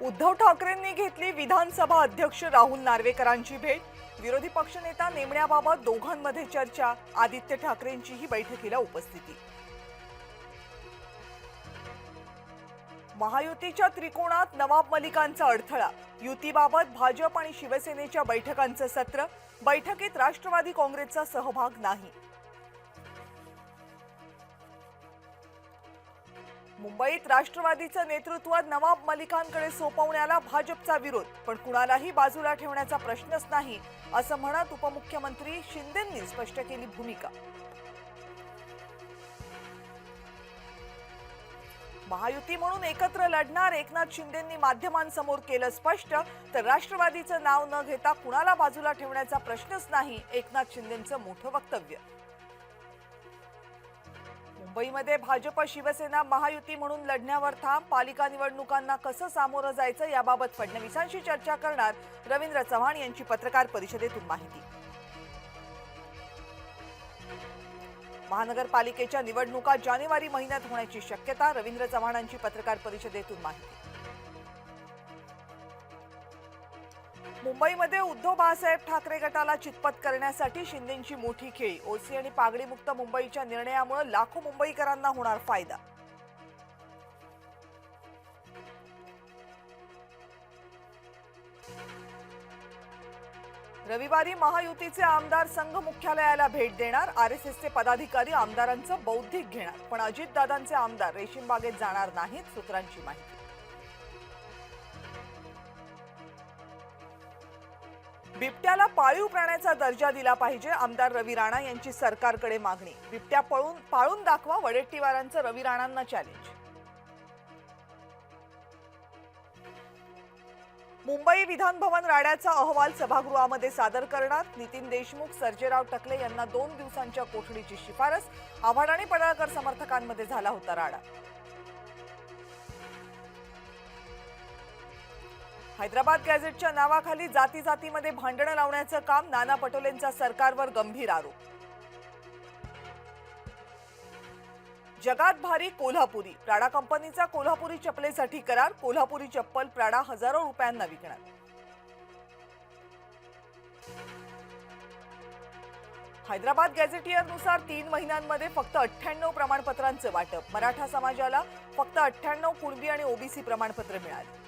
उद्धव ठाकरेंनी घेतली विधानसभा अध्यक्ष राहुल नार्वेकरांची भेट। विरोधी पक्षनेता नेमण्याबाबत दोघांमध्ये चर्चा। आदित्य ठाकरेंचीही बैठकीला उपस्थिती। महायुतीच्या त्रिकोणात नवाब मलिकांचा अडथळा। युतीबाबत भाजप आणि शिवसेनेच्या बैठकांचं सत्र। बैठकीत राष्ट्रवादी काँग्रेसचा सहभाग नाही। मुंबईत राष्ट्रवादीचं नेतृत्व नवाब मलिकांकडे सोपवण्याला भाजपचा विरोध, पण कुणालाही बाजूला ठेवण्याचा प्रश्नच नाही असं म्हणत उपमुख्यमंत्री शिंदेंनी स्पष्ट केली भूमिका। महायुती म्हणून एकत्र लढणार एकनाथ शिंदेंनी माध्यमांसमोर केलं स्पष्ट, तर राष्ट्रवादीचं नाव न घेता कुणाला बाजूला ठेवण्याचा प्रश्नच नाही एकनाथ शिंदेंचं मोठं वक्तव्य। मुंबईमध्ये भाजप शिवसेना महायुती म्हणून लढण्यावर ठाम। पालिका निवडणुकांना कसं सामोरं जायचं याबाबत फडणवीसांशी चर्चा करणार रवींद्र चव्हाण यांची पत्रकार परिषदेतून माहिती। महानगरपालिकेच्या निवडणुका जानेवारी महिन्यात होण्याची शक्यता। रवींद्र चव्हाणांची पत्रकार परिषदेतून माहिती। मुंबईमध्ये उद्धव बाळासाहेब ठाकरे गटाला चितपत करण्यासाठी शिंदेंची मोठी खेळी। ओसी आणि पागडीमुक्त मुंबईच्या निर्णयामुळे लाखो मुंबईकरांना होणार फायदा। रविवारी महायुतीचे आमदार संघ मुख्यालयाला भेट देणार। आरएसएसचे पदाधिकारी आमदारांचं बौद्धिक घेणार, पण अजितदादांचे आमदार रेशीमबागेत जाणार नाहीत, सूत्रांची माहिती। बिबट्याला पाळीव प्राण्याचा दर्जा दिला पाहिजे, आमदार रवी राणा यांची सरकारकडे मागणी। बिबट्या पाळून दाखवा, वडेट्टीवारांचं रवी राणांना चॅलेंज। मुंबई विधान भवन राड्याचा अहवाल सभागृहामध्ये सादर करणार। नितीन देशमुख, सर्जेराव टकले यांना 2 दिवसांच्या कोठडीची शिफारस। आव्हाड आणि पडळकर समर्थकांमध्ये झाला होता राडा। हैदराबाद गॅझेटच्या नावाखाली जातीमध्ये भांडणं लावण्याचं काम। नाना पटोलेंचा सरकारवर गंभीर आरोप। जगात भारी कोल्हापुरी, प्राडा कंपनीचा कोल्हापुरी चपलेसाठी करार। कोल्हापुरी चप्पल प्राडा हजारो रुपयांना विकणार। हैदराबाद गॅझेटियरनुसार 3 महिन्यांमध्ये फक्त 98 प्रमाणपत्रांचं वाटप। मराठा समाजाला फक्त 98 कुणबी आणि ओबीसी प्रमाणपत्र मिळाली।